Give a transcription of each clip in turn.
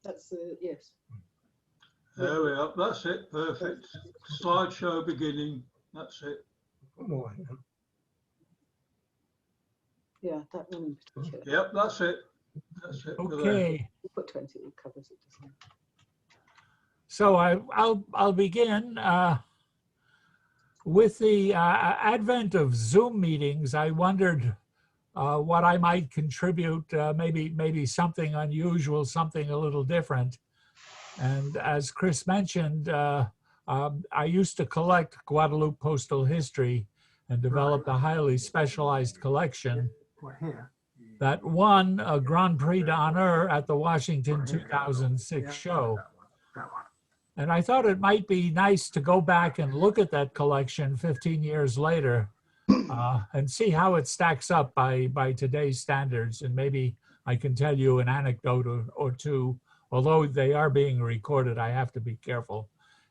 That's yes. There we are. That's it. Perfect. Slideshow beginning. That's it. Yeah, that one in particular. Yep, that's it. That's it. Okay. You put 20, it covers it, doesn't it? So I'll begin with the advent of Zoom meetings. I wondered what I might contribute, maybe something unusual, something a little different. And as Chris mentioned, I used to collect Guadeloupe postal history and developed a highly specialized collection that won a Grand Prix d'Honneur at the Washington 2006 show. And I thought it might be nice to go back and look at that collection 15 years later and see how it stacks up by today's standards. And maybe I can tell you an anecdote or two. Although they are being recorded, I have to be careful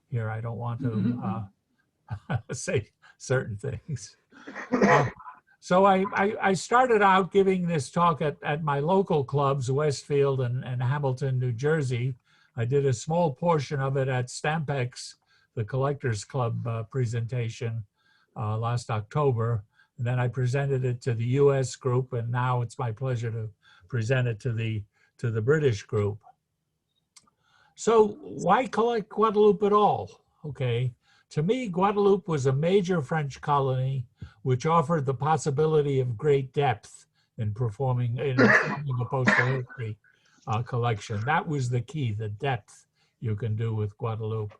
here. I don't want to say certain things. So I started out giving this talk at my local clubs, Westfield and Hamilton, New Jersey. I did a small portion of it at Stampex, the Collectors Club presentation last October. And then I presented it to the US group, and now it's my pleasure to present it to the British group. So why collect Guadeloupe at all? Okay, to me, Guadeloupe was a major French colony which offered the possibility of great depth in performing a postal history collection. That was the key, the depth you can do with Guadeloupe.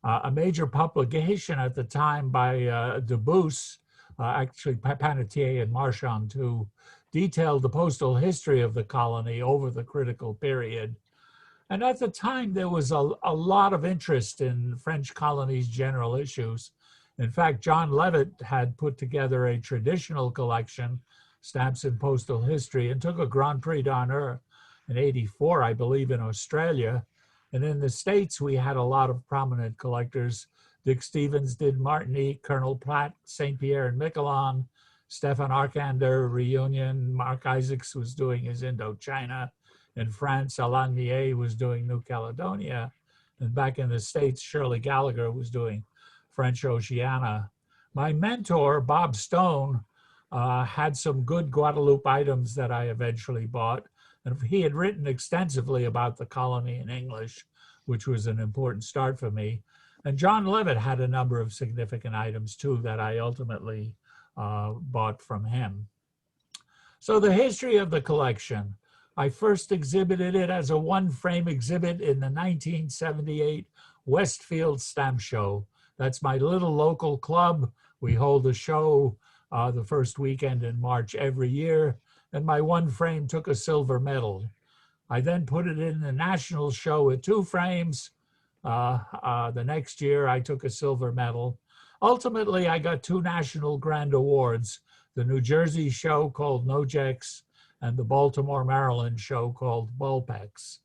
A major publication at the time by Debus, actually Panetier and Marchand too, detailed the postal history of the colony over the critical period. And at the time, there was a lot of interest in French colonies' general issues. In fact, John Levitt had put together a traditional collection, Stamps in Postal History, and took a Grand Prix d'Honneur in '84, I believe, in Australia. And in the States, we had a lot of prominent collectors. Dick Stevens did Martinique, Colonel Platt, St. Pierre and Miquelon, Stefan Arkander, Reunion, Mark Isaacs was doing his Indochina. In France, Alain Millet was doing New Caledonia. And back in the States, Shirley Gallagher was doing French Oceania. My mentor, Bob Stone, had some good Guadeloupe items that I eventually bought. And he had written extensively about the colony in English, which was an important start for me. And John Levitt had a number of significant items too that I ultimately bought from him. So the history of the collection. I first exhibited it as a one-frame exhibit in the 1978 Westfield Stamp Show. That's my little local club. We hold a show the first weekend in March every year, and my one frame took a silver medal. I then put it in the national show with 2 frames. The next year, I took a silver medal. Ultimately, I got 2 national grand awards, the New Jersey show called Nojex, and the Baltimore, Maryland show called Bulpex.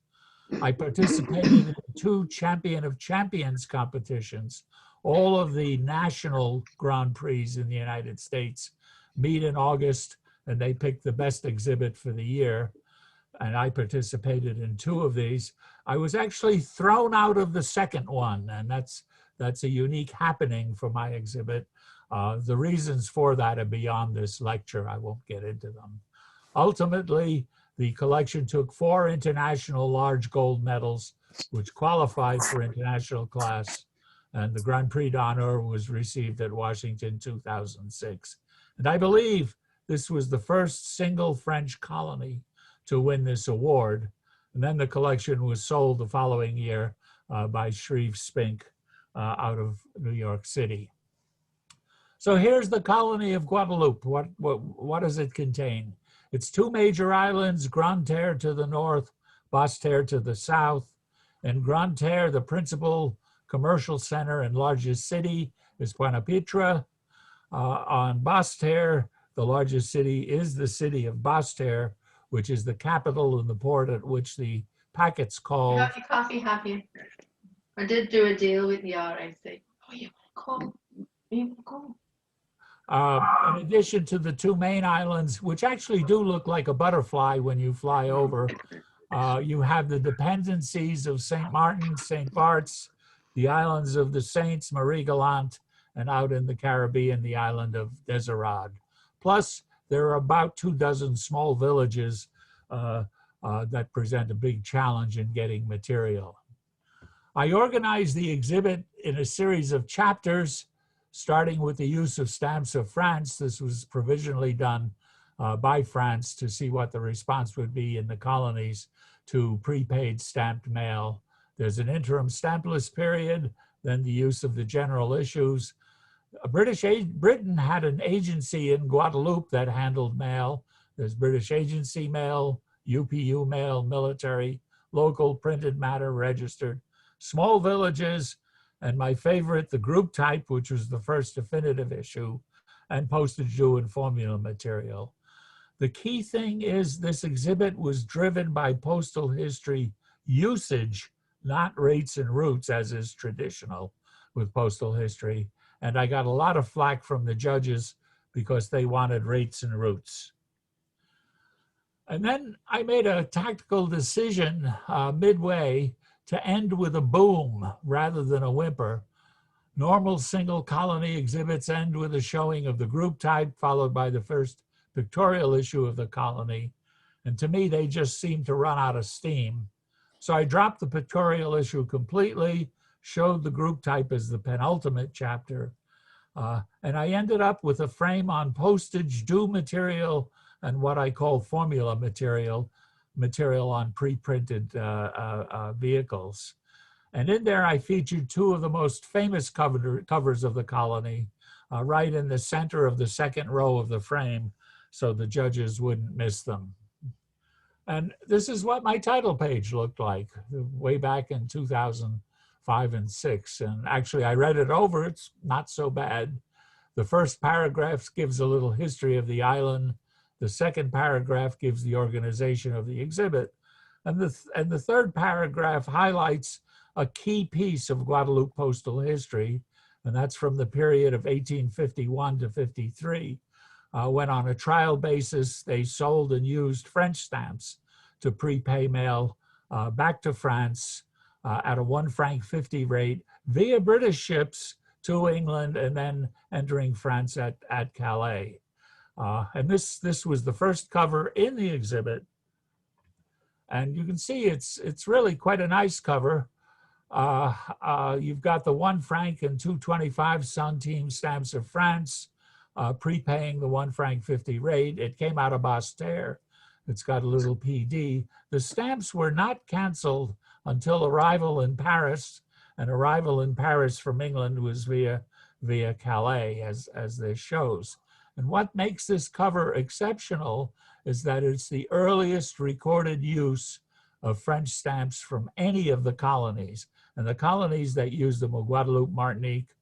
I participated in 2 Champion of Champions competitions. All of the national Grand Prix in the United States meet in August, and they pick the best exhibit for the year. And I participated in 2 of these. I was actually thrown out of the second one, and that's a unique happening for my exhibit. The reasons for that are beyond this lecture. I won't get into them. Ultimately, the collection took 4 international large gold medals, which qualified for international class, and the Grand Prix d'Honneur was received at Washington 2006. And I believe this was the first single French colony to win this award. And then the collection was sold the following year by Shreve Spink out of New York City. So here's the colony of Guadeloupe. What does it contain? It's 2 major islands, Grande Terre to the north, Basse Terre to the south. In Grande Terre, the principal commercial center and largest city is Pointe-à-Pitre. On Basse Terre, the largest city is the city of Basse Terre, which is the capital and the port at which the packets call. You got your coffee, have you? I did do a deal with the RAC. Oh, you call. You call. In addition to the 2 main islands, which actually do look like a butterfly when you fly over, You have the dependencies of St. Martin, St. Bart's, the islands of the Saints, Marie Galante, and out in the Caribbean, the island of Desirade. Plus, there are about 24 small villages that present a big challenge in getting material. I organized the exhibit in a series of chapters, starting with the use of stamps of France. This was provisionally done by France to see what the response would be in the colonies to prepaid stamped mail. There's an interim stampless period, then the use of the general issues. Britain had an agency in Guadeloupe that handled mail. There's British agency mail, UPU mail, military, local, printed matter, registered, small villages, and my favorite, the group type, which was the first definitive issue, and postage due and formula material. The key thing is this exhibit was driven by postal history usage, not rates and routes, as is traditional with postal history. And I got a lot of flack from the judges because they wanted rates and routes. And then I made a tactical decision midway to end with a boom rather than a whimper. Normal single colony exhibits end with a showing of the group type, followed by the first pictorial issue of the colony. And to me, they just seemed to run out of steam. So I dropped the pictorial issue completely, showed the group type as the penultimate chapter. And I ended up with a frame on postage due material and what I call formula material on pre-printed vehicles. And in there, I featured two of the most famous covers of the colony, right in the center of the second row of the frame, so the judges wouldn't miss them. And this is what my title page looked like way back in 2005 and 6. And actually, I read it over. It's not so bad. The first paragraph gives a little history of the island. The second paragraph gives the organization of the exhibit. And the third paragraph highlights a key piece of Guadeloupe postal history, and that's from the period of 1851 to 53, when on a trial basis, they sold and used French stamps to prepay mail back to France at a £1.50 rate via British ships to England and then entering France at Calais. And this was the first cover in the exhibit. And you can see it's really quite a nice cover. You've got the £1 and 2.25 centime stamps of France, prepaying the £1.50 rate. It came out of Postal. It's got a little PD. The stamps were not canceled until arrival in Paris, and arrival in Paris from England was via Calais, as this shows. And what makes this cover exceptional is that it's the earliest recorded use of French stamps from any of the colonies. And the colonies that used them were Guadeloupe, Martinique,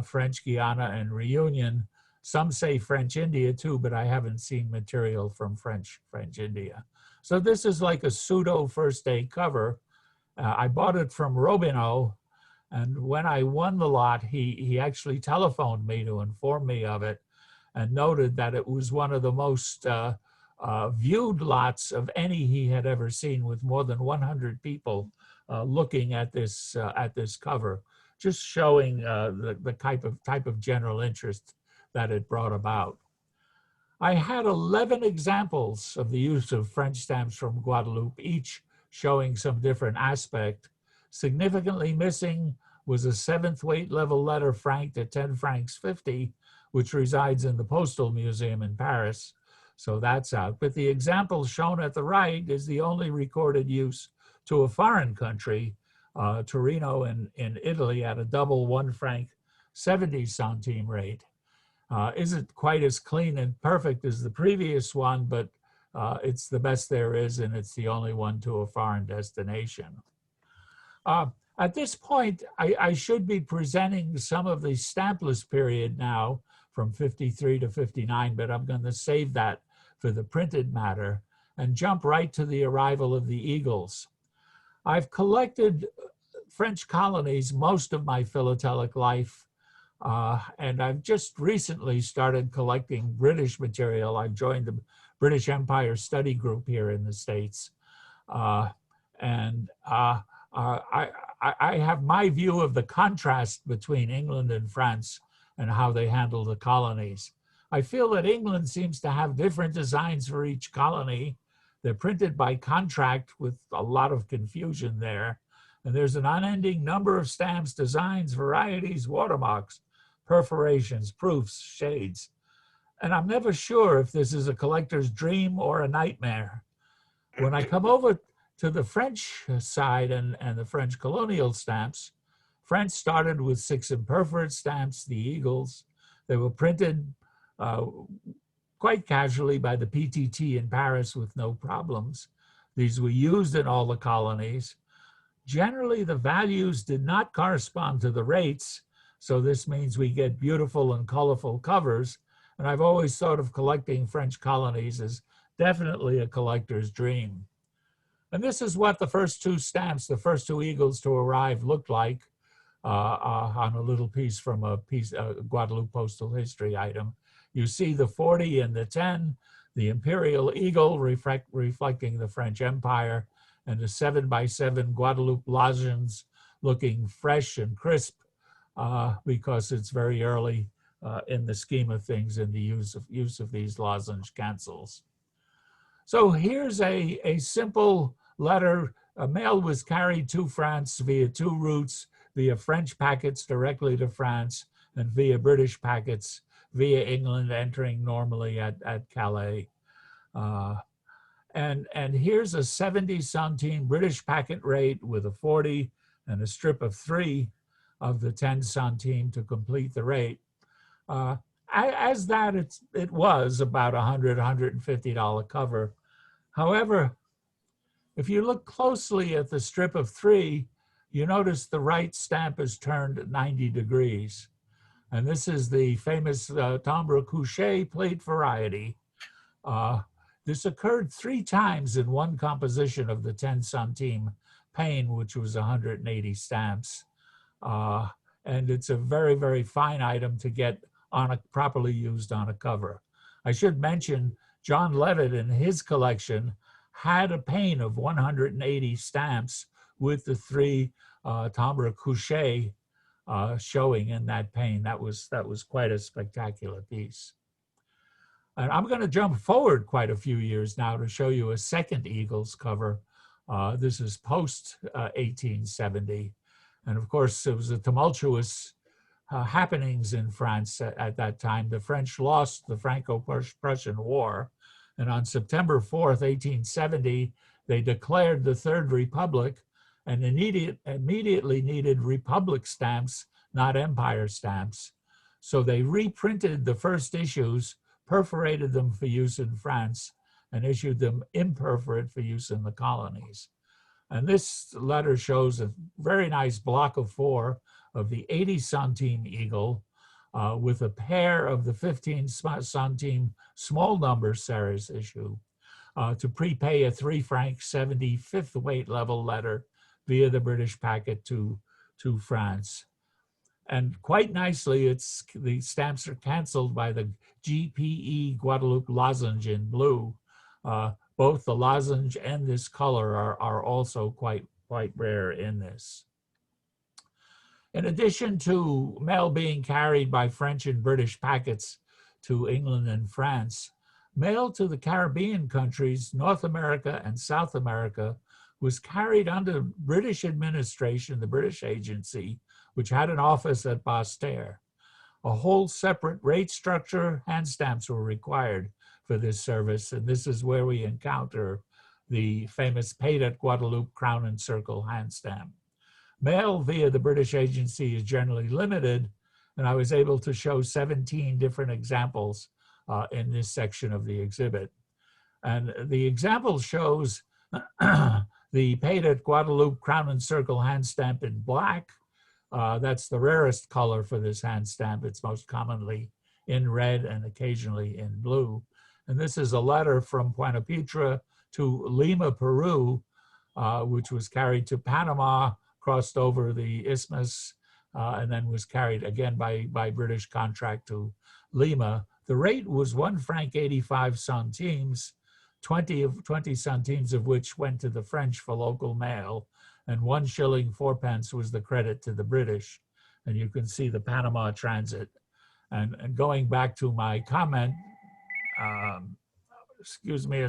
French Guiana, and Reunion. Some say French India too, but I haven't seen material from French India. So this is like a pseudo first day cover. I bought it from Robineau, and when I won the lot, he actually telephoned me to inform me of it and noted that it was one of the most viewed lots of any he had ever seen, with more than 100 people looking at this cover, just showing the type of general interest that it brought about. I had 11 examples of the use of French stamps from Guadeloupe, each showing some different aspect. Significantly missing was a 7th weight level letter franked at 10 francs 50, which resides in the Postal Museum in Paris. So that's out. But the example shown at the right is the only recorded use to a foreign country, Torino in Italy, at a double £1 70 centime rate. Isn't quite as clean and perfect as the previous one, but it's the best there is, and it's the only one to a foreign destination. At this point, I should be presenting some of the stampless period now from 53 to 59, but I'm going to save that for the printed matter and jump right to the arrival of the Eagles. I've collected French colonies most of my philatelic life, and I've just recently started collecting British material. I've joined the British Empire Study Group here in the States. I have my view of the contrast between England and France and how they handle the colonies. I feel that England seems to have different designs for each colony. They're printed by contract with a lot of confusion there. And there's an unending number of stamps, designs, varieties, watermarks, perforations, proofs, shades. And I'm never sure if this is a collector's dream or a nightmare. When I come over to the French side and the French colonial stamps, France started with 6 imperforate stamps, the eagles. They were printed quite casually by the PTT in Paris with no problems. These were used in all the colonies. Generally, the values did not correspond to the rates, so this means we get beautiful and colorful covers. And I've always thought of collecting French colonies as definitely a collector's dream. And this is what the first 2 stamps, the first 2 eagles to arrive, looked like on a little piece from a Guadeloupe postal history item. You see the 40 and the 10, the imperial eagle reflecting the French Empire, and the 7x7 Guadeloupe lozenge looking fresh and crisp because it's very early in the scheme of things in the use of these lozenge cancels. So here's a simple letter. A mail was carried to France via 2 routes, via French packets directly to France and via British packets via England entering normally at Calais. And here's a 70 centime British packet rate with a 40 and a strip of 3 of the 10 centime to complete the rate. As that, it was about $100, $150 cover. However, if you look closely at the strip of 3, you notice the right stamp is turned 90 degrees. And this is the famous timbre couché plate variety. This occurred 3 times in one composition of the 10 centime pane, which was 180 stamps. And it's a very, very fine item to get properly used on a cover. I should mention John Levitt in his collection had a pane of 180 stamps with the 3 timbre couché showing in that pane. That was quite a spectacular piece. And I'm going to jump forward quite a few years now to show you a second Eagles cover. This is post 1870. And of course, it was a tumultuous happenings in France at that time. The French lost the Franco-Prussian War. And on September 4th, 1870, they declared the Third Republic and immediately needed Republic stamps, not Empire stamps. So they reprinted the first issues, perforated them for use in France, and issued them imperforate for use in the colonies. And this letter shows a very nice block of 4 of the 80 centime eagle with a pair of the 15 centime small number series issue to prepay a 3 franc 70 fifth weight level letter via the British packet to France. And quite nicely, the stamps are canceled by the GPE Guadeloupe lozenge in blue. Both the lozenge and this color are also quite rare in this. In addition to mail being carried by French and British packets to England and France, mail to the Caribbean countries, North America and South America was carried under British administration, the British agency, which had an office at Postal. A whole separate rate structure, hand stamps were required for this service, and this is where we encounter the famous paid at Guadeloupe crown and circle hand stamp. Mail via the British agency is generally limited, and I was able to show 17 different examples in this section of the exhibit. And the example shows the paid at Guadeloupe crown and circle hand stamp in black. That's the rarest color for this hand stamp. It's most commonly in red and occasionally in blue. And this is a letter from Puerto Pietra to Lima, Peru, which was carried to Panama, crossed over the isthmus, and then was carried again by British contract to Lima. The rate was 1 franc 85 centimes. 20 centimes of which went to the French for local mail, and 1 shilling 4 pence was the credit to the British. And you can see the Panama Transit. And going back to my comment, excuse me,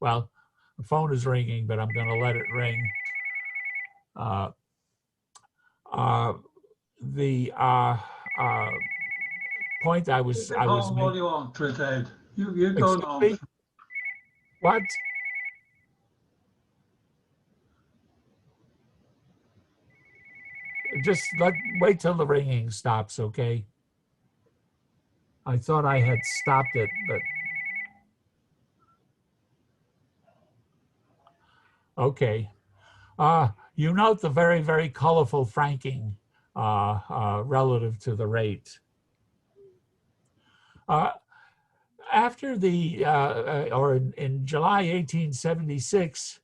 well, the phone is ringing, but I'm going to let it ring. The point I was What do you want, Trinidad? You go on. What? Just wait till the ringing stops, okay? I thought I had stopped it, but okay. You note the very, very colorful franking relative to the rate. After the, or in July 1876,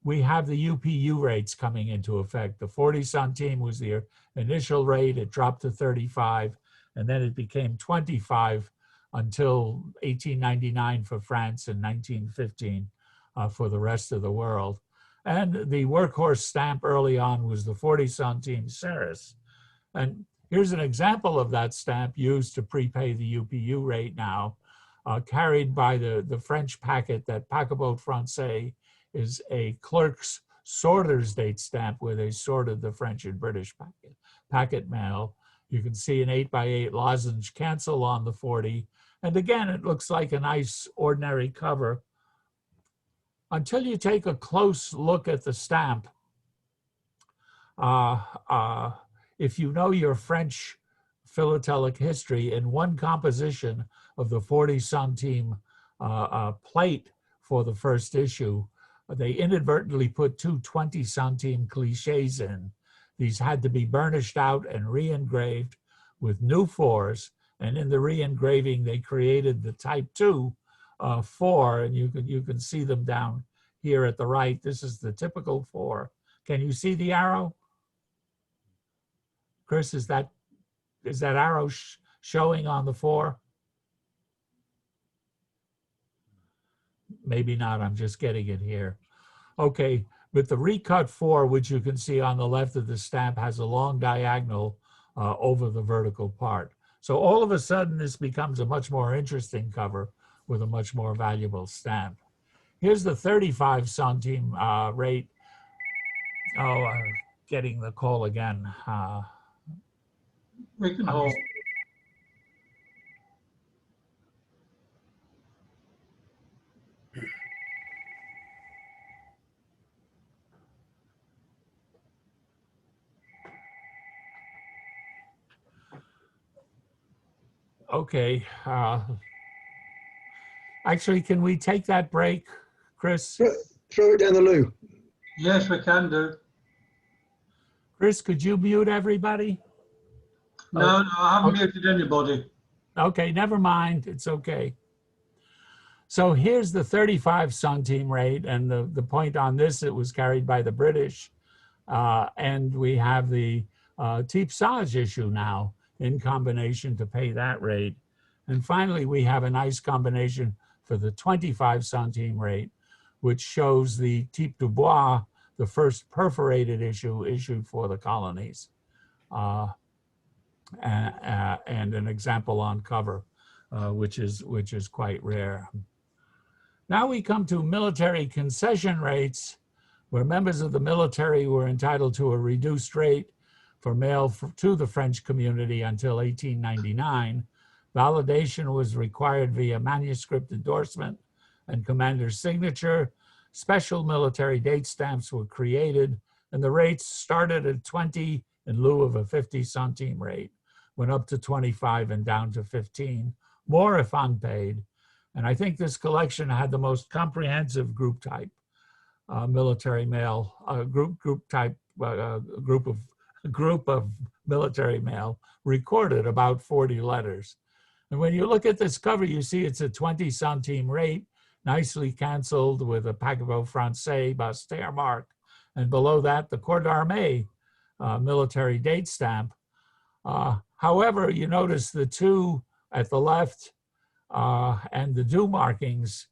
we have the UPU rates coming into effect. The 40 centime was the initial rate. It dropped to 35, and then it became 25 until 1899 for France and 1915 for the rest of the world. And the workhorse stamp early on was the 40 centime Ceres. And here's an example of that stamp used to prepay the UPU rate now, carried by the French packet. That paquebot français is a clerk's sorter's date stamp where they sorted the French and British packet mail. You can see an 8x8 lozenge cancel on the 40. And again, it looks like a nice ordinary cover until you take a close look at the stamp. If you know your French philatelic history, in one composition of the 40 centime plate for the first issue, they inadvertently put 2 20 centime cliches in. These had to be burnished out and re-engraved with new 4s. And in the re-engraving, they created the type 2 4, and you can see them down here at the right. This is the typical 4. Can you see the arrow? Chris, is that arrow showing on the 4? Maybe not, I'm just getting it here. Okay, but the recut 4, which you can see on the left of the stamp, has a long diagonal over the vertical part. So all of a sudden, this becomes a much more interesting cover with a much more valuable stamp. Here's the 35 centime rate. Oh, getting the call again. We can hold. Okay. Actually, can we take that break, Chris? Throw it down the loo. Yes, we can do. Chris, could you mute everybody? No, no, I haven't muted anybody. Okay, never mind. It's okay. So here's the 35 centime rate, and the point on this, it was carried by the British. And we have the Typeset issue now in combination to pay that rate. And finally, we have a nice combination for the 25 centime rate, which shows the Type du Bois, the first perforated issue issued for the colonies. And an example on cover, which is quite rare. Now we come to military concession rates, where members of the military were entitled to a reduced rate for mail to the French community until 1899. Validation was required via manuscript endorsement and commander's signature. Special military date stamps were created, and the rates started at 20 in lieu of a 50 centime rate, went up to 25 and down to 15, more if unpaid. And I think this collection had the most comprehensive group type military mail, group of military mail recorded, about 40 letters. And when you look at this cover, you see it's a 20 centime rate, nicely canceled with a paquebot français Bastere mark. And below that, the Corps d'Armée military date stamp. However, you notice the 2 at the left and the due markings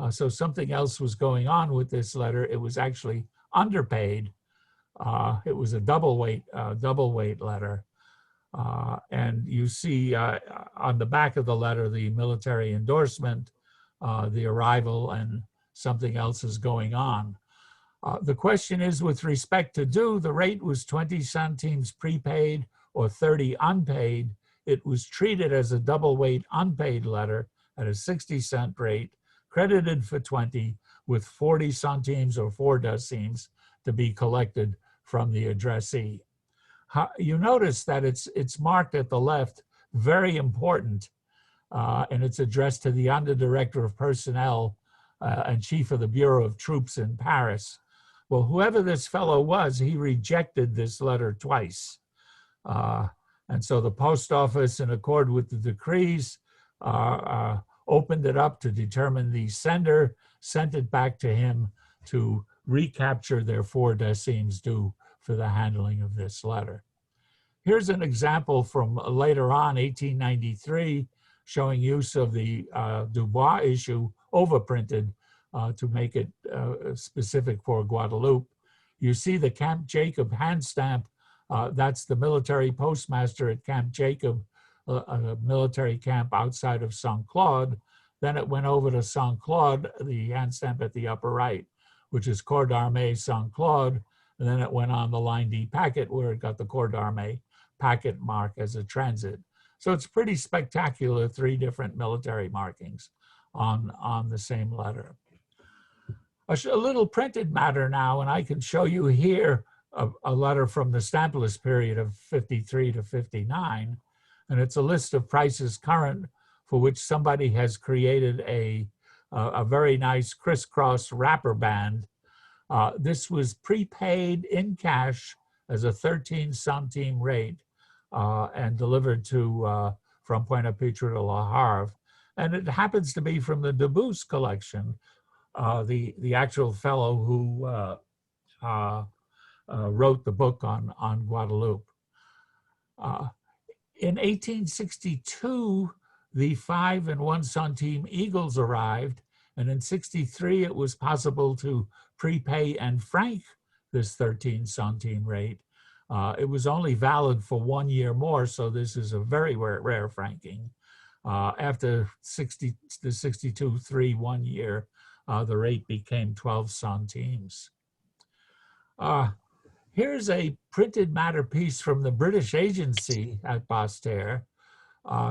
So something else was going on with this letter. It was actually underpaid. It was a double weight letter. And you see on the back of the letter, the military endorsement, the arrival, and something else is going on. The question is, with respect to due, the rate was 20 centimes prepaid or 30 unpaid. It was treated as a double weight unpaid letter at a 60-cent rate, credited for 20, with 40 centimes or 4 decimes to be collected from the addressee. You notice that it's marked at the left, very important, and it's addressed to the Underdirector of Personnel and Chief of the Bureau of Troops in Paris. Well, whoever this fellow was, he rejected this letter twice. And so the post office, in accord with the decrees, opened it up to determine the sender, sent it back to him to recapture their 4 decimes due for the handling of this letter. Here's an example from later on, 1893, showing use of the Dubois issue overprinted to make it specific for Guadeloupe. You see the Camp Jacob hand stamp. That's the military postmaster at Camp Jacob, a military camp outside of St. Claude. Then it went over to St. Claude, the hand stamp at the upper right, which is Corps d'Armée St. Claude. And then it went on the Line D packet where it got the Corps d'Armée packet mark as a transit. So it's pretty spectacular, 3 different military markings on the same letter. A little printed matter now, and I can show you here a letter from the stampless period of 53 to 59, and it's a list of prices current for which somebody has created a very nice crisscross wrapper band. This was prepaid in cash as a 13 centime rate and delivered to from Pointe-à-Pitre to Le Havre. And it happens to be from the Debus collection, the actual fellow who wrote the book on Guadeloupe. In 1862, the 5 and 1 centime eagles arrived, and in 63, it was possible to prepay and frank this 13 centime rate. It was only valid for 1 year more, so this is a very rare franking. After the 62-3 1 year, the rate became 12 centimes. Here's a printed matter piece from the British agency at Basseterre.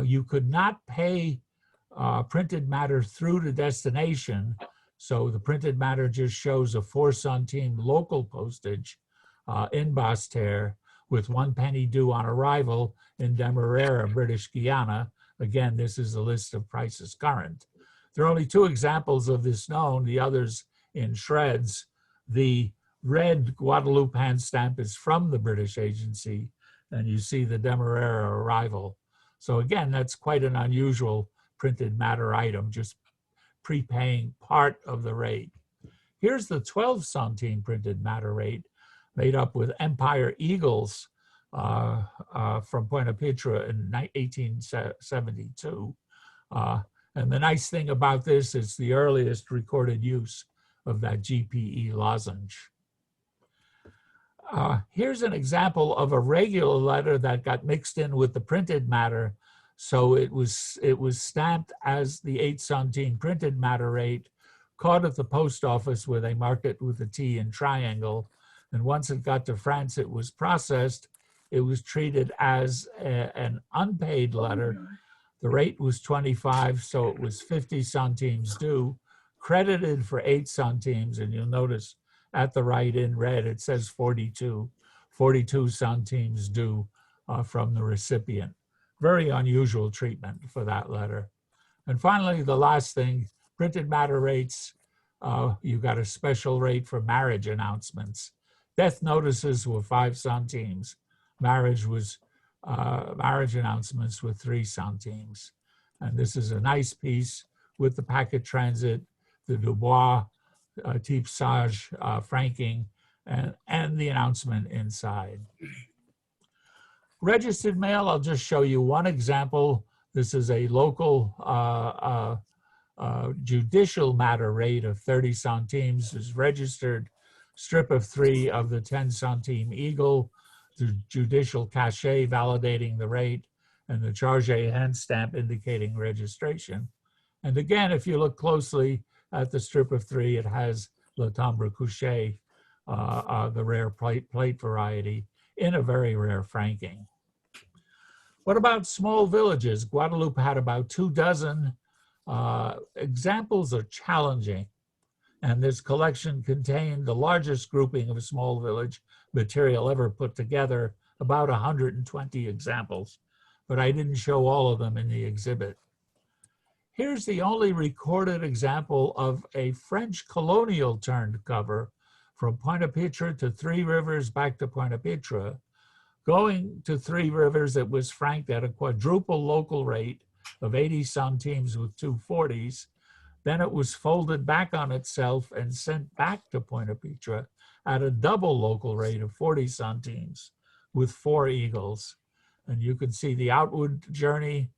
You could not pay printed matter through to destination, so the printed matter just shows a 4 centime local postage in Basseterre with 1 penny due on arrival in Demerara, British Guiana. Again, this is a list of prices current. There are only 2 examples of this known, the others in shreds. The red Guadeloupe hand stamp is from the British agency, and you see the Demerara arrival. So again, that's quite an unusual printed matter item, just prepaying part of the rate. Here's the 12 centime printed matter rate, made up with Empire Eagles from Pointe-à-Pitre in 1872. And the nice thing about this is the earliest recorded use of that GPE lozenge. Here's an example of a regular letter that got mixed in with the printed matter. So it was stamped as the 8 centime printed matter rate, caught at the post office where they marked it with a T in triangle. And once it got to France, it was processed. It was treated as an unpaid letter. The rate was 25, so it was 50 centimes due, credited for 8 centimes. And you'll notice at the right in red, it says 42 centimes due from the recipient. Very unusual treatment for that letter. And finally, the last thing, printed matter rates. You got a special rate for marriage announcements. Death notices were 5 centimes. Marriage announcements were 3 centimes. And this is a nice piece with the packet transit, the Dubois, typesage, franking, and the announcement inside. Registered mail, I'll just show you one example. This is a local judicial matter rate of 30 centimes is registered, strip of 3 of the 10 centime eagle, the judicial cachet validating the rate, and the charge hand stamp indicating registration. And again, if you look closely at the strip of 3, it has le timbre couché, the rare plate variety, in a very rare franking. What about small villages? Guadeloupe had about 24. Examples are challenging, and this collection contained the largest grouping of a small village material ever put together, about 120 examples, but I didn't show all of them in the exhibit. Here's the only recorded example of a French colonial turned cover from Pointe-à-Pitre to Three Rivers back to Pointe-à-Pitre. Going to Three Rivers, it was franked at a quadruple local rate of 80 centimes with 2 40s. Then it was folded back on itself and sent back to Pointe-à-Pitre at a double local rate of 40 centimes with 4 eagles. And you can see the outward journey,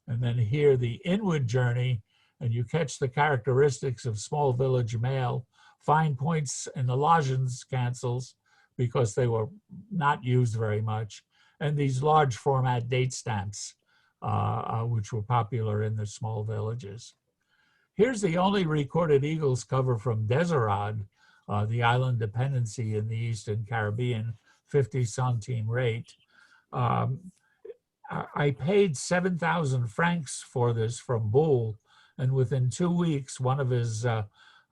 and then here the inward journey, and you catch the characteristics of small village mail, fine points in the lozenge cancels because they were not used very much, and these large format date stamps, which were popular in the small villages. Here's the only recorded eagles cover from Desirade, the island dependency in the Eastern Caribbean, 50 centime rate. I paid 7,000 francs for this from Bull, and within 2 weeks,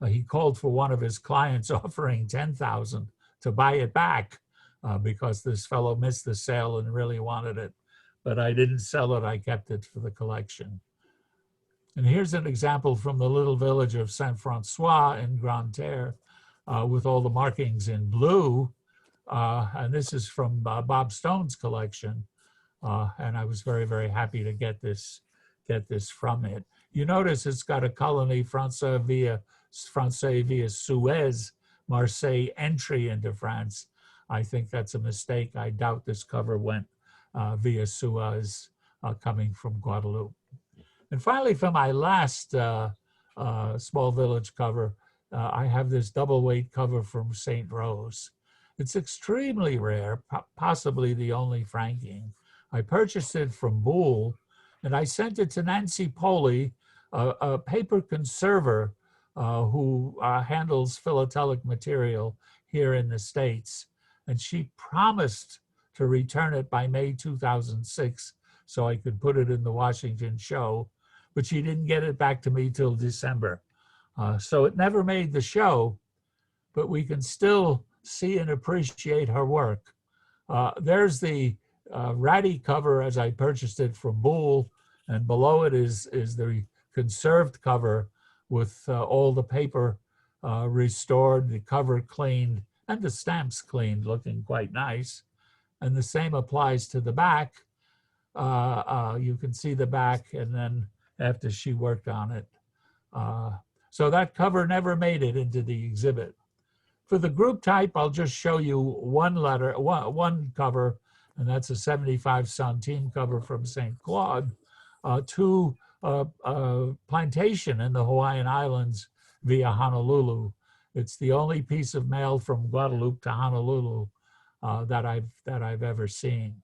he called for one of his clients offering 10,000 to buy it back because this fellow missed the sale and really wanted it. But I didn't sell it, I kept it for the collection. And here's an example from the little village of Saint-Francois in Grande Terre with all the markings in blue. And this is from Bob Stone's collection. And I was very, very happy to get this from it. You notice it's got a Colony Francais via Suez, Marseille entry into France. I think that's a mistake. I doubt this cover went via Suez coming from Guadeloupe. And finally, for my last small village cover, I have this double weight cover from St. Rose. It's extremely rare, possibly the only franking. I purchased it from Bull, and I sent it to Nancy Poley, a paper conserver who handles philatelic material here in the States. And she promised to return it by May 2006 so I could put it in the Washington show, but she didn't get it back to me till December. So it never made the show, but we can still see and appreciate her work. There's the Ratty cover as I purchased it from Bull, and below it is the conserved cover with all the paper restored, the cover cleaned, and the stamps cleaned, looking quite nice. And the same applies to the back. You can see the back, and then after she worked on it. So that cover never made it into the exhibit. For the group type, I'll just show you one cover, and that's a 75 centime cover from St. Claude, to plantation in the Hawaiian Islands via Honolulu. It's the only piece of mail from Guadeloupe to Honolulu that I've ever seen.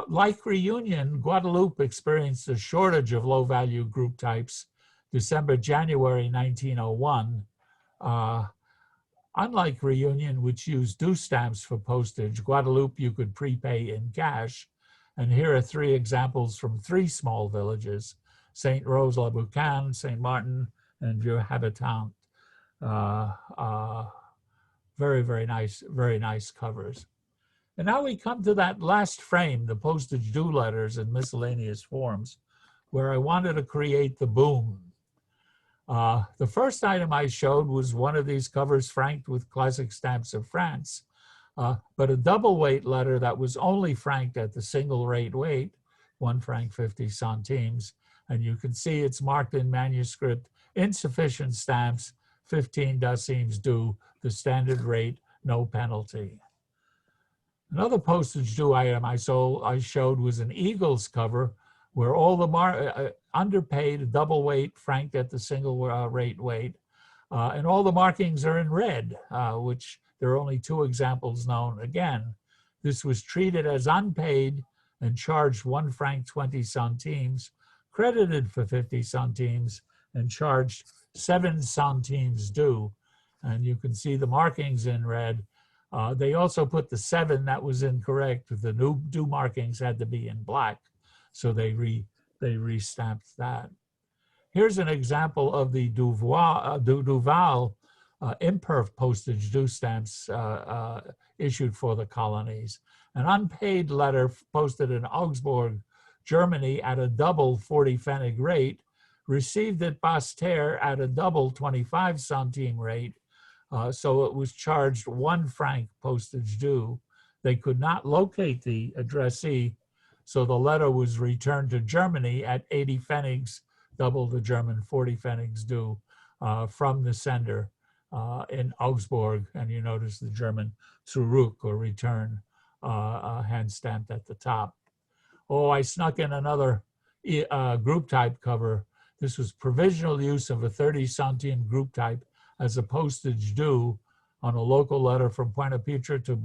Like Reunion, Guadeloupe experienced a shortage of low-value group types December-January 1901. Unlike Reunion, which used due stamps for postage, Guadeloupe you could prepay in cash. And here are 3 examples from 3 small villages: St. Rose-la-Boucane, St. Martin, and Vieux-Habitant. Very, very nice covers. And now we come to that last frame, the Postage Do Letters and miscellaneous forms, where I wanted to create the boom. The first item I showed was one of these covers franked with classic stamps of France, but a double weight letter that was only franked at the single rate weight, 1 franc 50 centimes. And you can see it's marked in manuscript, insufficient stamps, 15 décimes due, the standard rate, no penalty. Another postage due item I showed was an Eagles cover where all the underpaid, double weight, franked at the single rate weight, and all the markings are in red, which there are only 2 examples known. Again, this was treated as unpaid and charged 1 franc 20 centimes, credited for 50 centimes, and charged 7 centimes due. And you can see the markings in red. They also put the 7 that was incorrect. The new due markings had to be in black, so they restamped that. Here's an example of the Duval imperf postage due stamps issued for the colonies. An unpaid letter posted in Augsburg, Germany at a double 40 pfennig rate, received at Basseterre at a double 25 centime rate, so it was charged 1 franc postage due. They could not locate the addressee, so the letter was returned to Germany at 80 pfennigs, double the German 40 pfennigs due, from the sender in Augsburg. And you notice the German zurück, or return, hand stamped at the top. Oh, I snuck in another group type cover. This was provisional use of a 30 centime group type as a postage due on a local letter from Pointe-à-Pitre to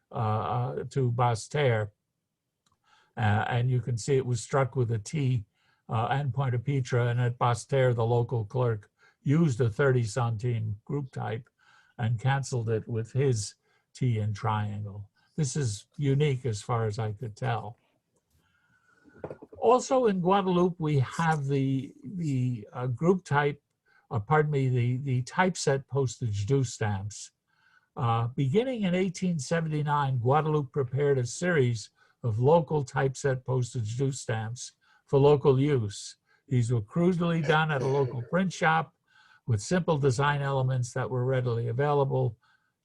Basseterre. And you can see it was struck with a T and Pointe-à-Pitre, and at Basseterre, the local clerk used a 30 centime group type and canceled it with his T and triangle. This is unique as far as I could tell. Also in Guadeloupe, we have the group type, the typeset postage due stamps. Beginning in 1879, Guadeloupe prepared a series of local typeset postage due stamps for local use. These were crudely done at a local print shop with simple design elements that were readily available.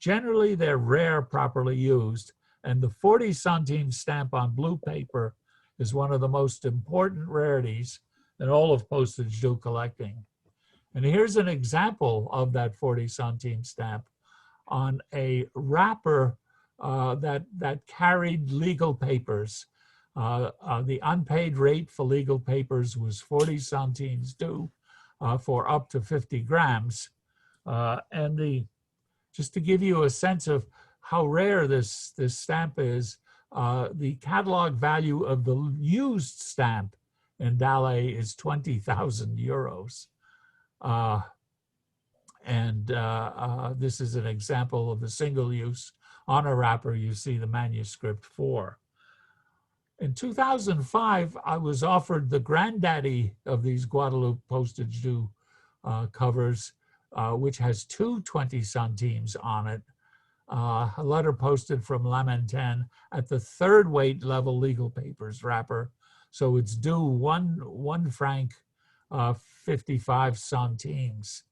Generally, they're rare, properly used, and the 40 centime stamp on blue paper is one of the most important rarities in all of postage due collecting. And here's an example of that 40 centime stamp on a wrapper that carried legal papers. The unpaid rate for legal papers was 40 centimes due for up to 50 grams. Just to give you a sense of how rare this stamp is, the catalog value of the used stamp in Dalles is 20,000 euros. This is an example of a single use on a wrapper you see the manuscript for. In 2005, I was offered the Granddaddy of these Guadeloupe postage due covers, which has 2 20 centimes on it. A letter posted from Lamentin at the 3rd weight level legal papers wrapper. So it's due 1 franc 55 centimes.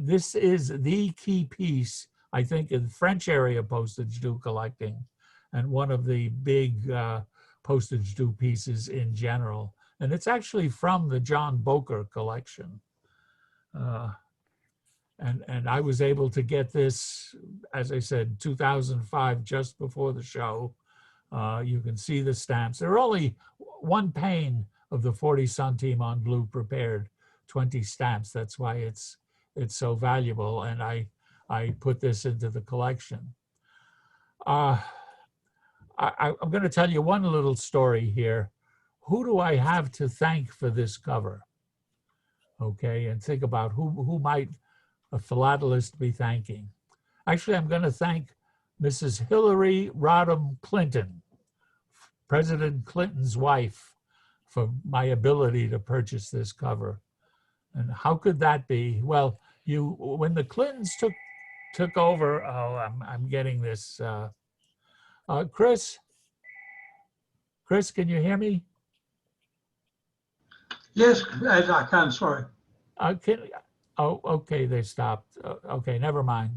This is the key piece, I think, in French area postage due collecting, and one of the big postage due pieces in general. And it's actually from the John Boker collection. And I was able to get this, as I said, 2005, just before the show. You can see the stamps. There are only 1 pane of the 40 centime on blue prepared, 20 stamps. That's why it's so valuable, and I put this into the collection. I'm going to tell you one little story here. Who do I have to thank for this cover? Okay, and think about who might a philatelist be thanking. Actually, I'm going to thank Mrs. Hillary Rodham Clinton, President Clinton's wife, for my ability to purchase this cover. And how could that be? Well, when the Clintons took over, I'm getting this. Chris, can you hear me? Yes, Ed, I can, sorry. Oh, okay, they stopped. Okay, never mind.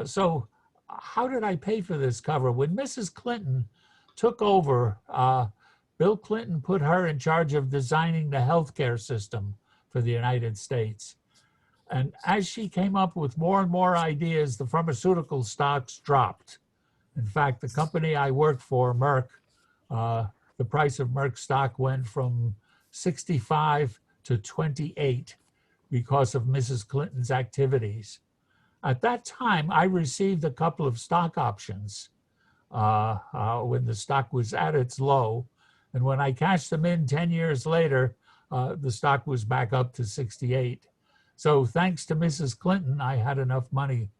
So how did I pay for this cover? When Mrs. Clinton took over, Bill Clinton put her in charge of designing the healthcare system for the United States. And as she came up with more and more ideas, the pharmaceutical stocks dropped. In fact, the company I worked for, Merck, the the price of Merck stock went from 65 to 28 because of Mrs. Clinton's activities. At that time, I received a couple of stock options when the stock was at its low. And when I cashed them in 10 years later, the stock was back up to 68. So thanks to Mrs. Clinton, I had enough money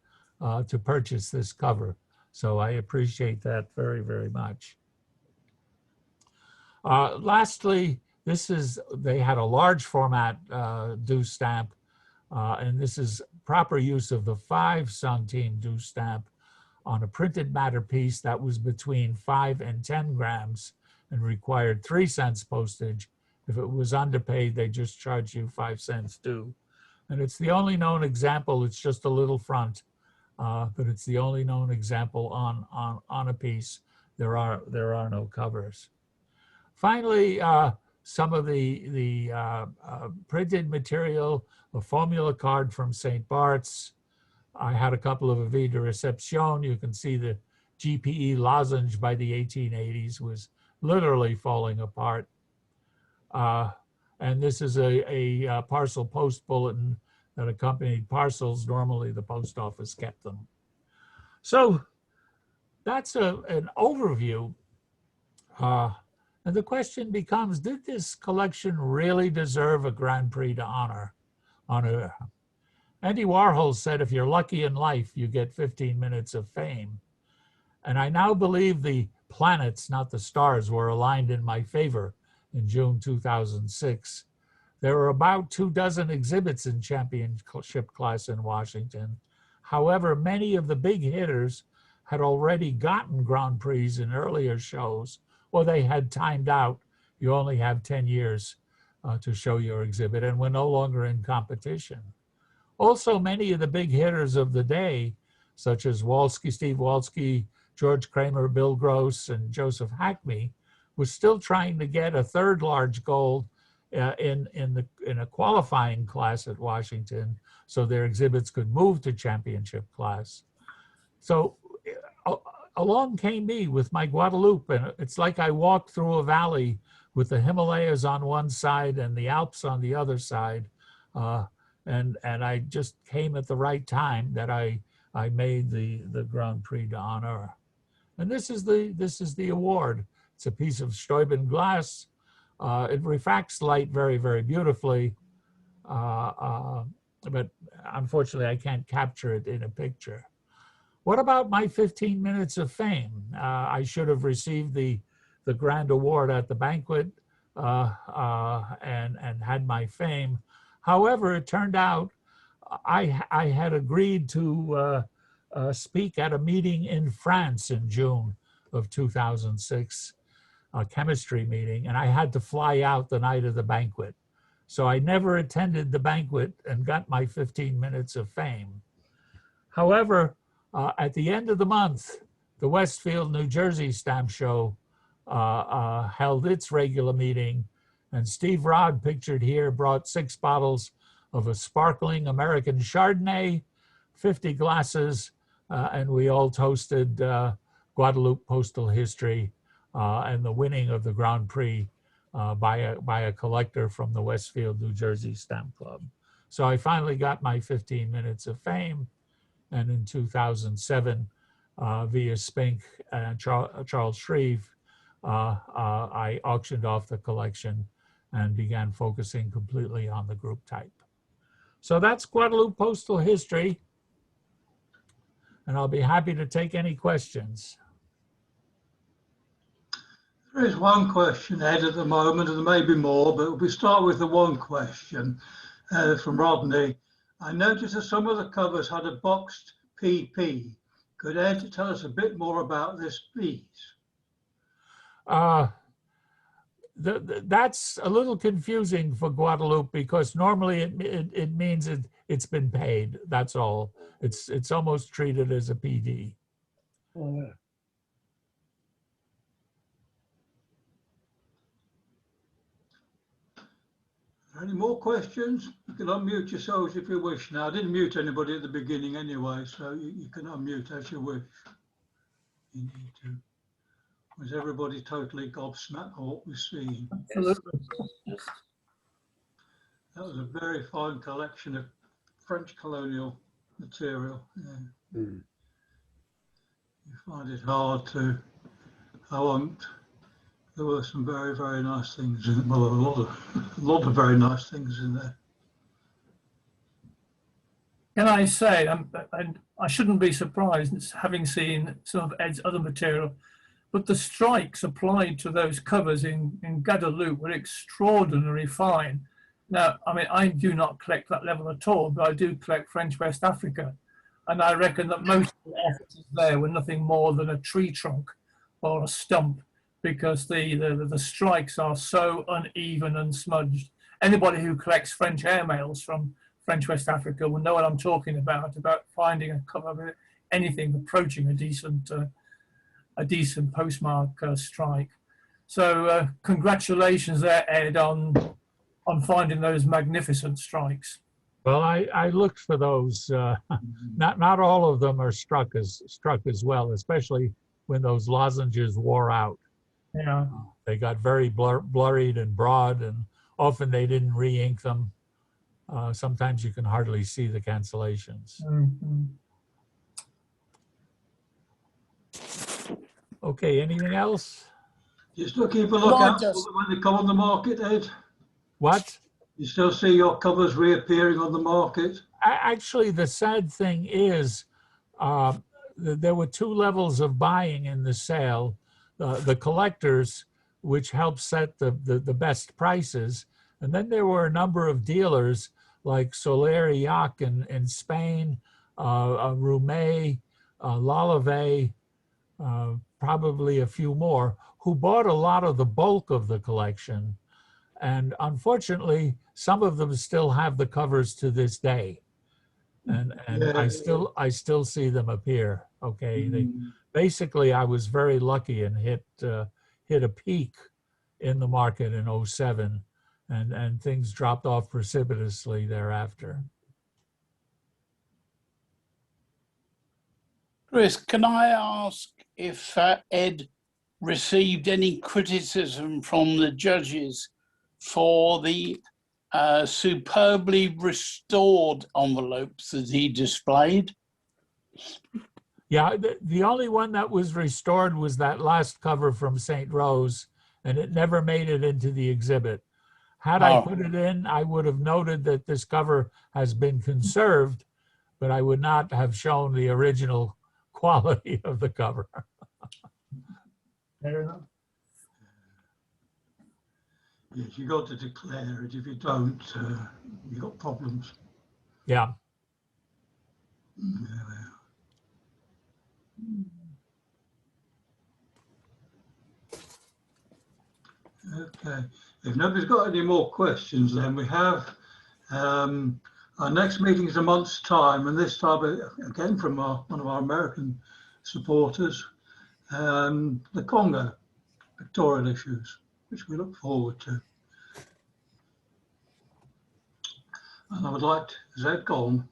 to purchase this cover. So I appreciate that very, very much. Lastly, they had a large format due stamp, and this is proper use of the 5 centime due stamp on a printed matter piece that was between 5 and 10 grams and required 3 cents postage. If it was underpaid, they just charge you 5 cents due. And it's the only known example. It's just a little front, but it's the only known example on a piece. There are no covers. Finally, some of the printed material, a formula card from St. Bart's. I had a couple of Avis de Reception. You can see the GPE lozenge by the 1880s was literally falling apart. And this is a parcel post bulletin that accompanied parcels. Normally the post office kept them. So that's an overview. And the question becomes, did this collection really deserve a Grand Prix d'Honneur? Andy Warhol said, if you're lucky in life, you get 15 minutes of fame. And I now believe the planets, not the stars, were aligned in my favor in June 2006. There were about 24 exhibits in championship class in Washington. However, many of the big hitters had already gotten Grand Prix in earlier shows, or they had timed out. You only have 10 years to show your exhibit, and we're no longer in competition. Also, many of the big hitters of the day, such as Steve Walski, George Kramer, Bill Gross, and Joseph Hackney, was still trying to get a third large gold in a qualifying class at Washington, so their exhibits could move to championship class. So along came me with my Guadeloupe, and it's like I walked through a valley with the Himalayas on one side and the Alps on the other side, and I just came at the right time that I made the Grand Prix d'Honneur. And this is the award. It's a piece of Steuben glass. It refracts light very, very beautifully, but unfortunately I can't capture it in a picture. What about my 15 minutes of fame? I should have received the grand award at the banquet and had my fame. However, it turned out I had agreed to speak at a meeting in France in June of 2006, a chemistry meeting, and I had to fly out the night of the banquet. So I never attended the banquet and got my 15 minutes of fame. However, at the end of the month, the Westfield, New Jersey Stamp Show held its regular meeting, and Steve Rod, pictured here, brought 6 bottles of a sparkling American Chardonnay, 50 glasses, and we all toasted Guadeloupe postal history and the winning of the Grand Prix by a collector from the Westfield, New Jersey Stamp Club. So I finally got my 15 minutes of fame. And in 2007, via Spink and Charles Shreve, I auctioned off the collection and began focusing completely on the group type. So that's Guadeloupe postal history. And I'll be happy to take any questions. There is one question, Ed, at the moment, and there may be more, but we start with the one question from Rodney. I noticed that some of the covers had a boxed PP. Could Ed tell us a bit more about this, please? That's a little confusing for Guadeloupe because normally it means it's been paid. That's all. It's almost treated as a PD. Oh, yeah. Any more questions? You can unmute yourselves if you wish now. I didn't mute anybody at the beginning anyway, so you can unmute as you wish. You need to. Was everybody totally gobsmacked by what we've seen? Absolutely. That was a very fine collection of French colonial material. Yeah. Mm. You find it hard to, there were some very, very nice things in, well, a lot of very nice things in there. Can I say, I shouldn't be surprised having seen some of Ed's other material, but the strikes applied to those covers in Guadeloupe were extraordinarily fine. Now, I mean, I do not collect that level at all, but I do collect French West Africa. And I reckon that most of the efforts there were nothing more than a tree trunk or a stump, because the strikes are so uneven and smudged. Anybody who collects French airmails from French West Africa will know what I'm talking about finding a cover of anything approaching a decent postmark strike. So congratulations there, Ed, on finding those magnificent strikes. Well, I looked for those. Not all of them are struck as well, especially when those lozenges wore out. Yeah. They got very blurred and broad, and often they didn't re-ink them. Sometimes you can hardly see the cancellations. Mm-hmm. Okay, anything else? You still keep a lookout for them when they come on the market, Ed? What? You still see your covers reappearing on the market? Actually, the sad thing is there were two levels of buying in the sale. The collectors, which helped set the best prices. And then there were a number of dealers like Soler Yac in Spain, Roumet, Lalave, probably a few more, who bought a lot of the bulk of the collection. And unfortunately, some of them still have the covers to this day. And Yeah. I still see them appear. Okay. Basically, I was very lucky and hit a peak in the market in 07, and things dropped off precipitously thereafter. Chris, can I ask if Ed received any criticism from the judges for the superbly restored envelopes that he displayed? Yeah, the only one that was restored was that last cover from St. Rose, and it never made it into the exhibit. Had I put it in, I would have noted that this cover has been conserved, but I would not have shown the original quality of the cover. Fair enough. Yes, you got to declare it. If you don't, you got problems. Yeah. Okay. If nobody's got any more questions, then we have our next meeting is a month's time, and this time again from one of our American supporters, the Congo pictorial issues, which we look forward to. And I would like to, is Ed gone?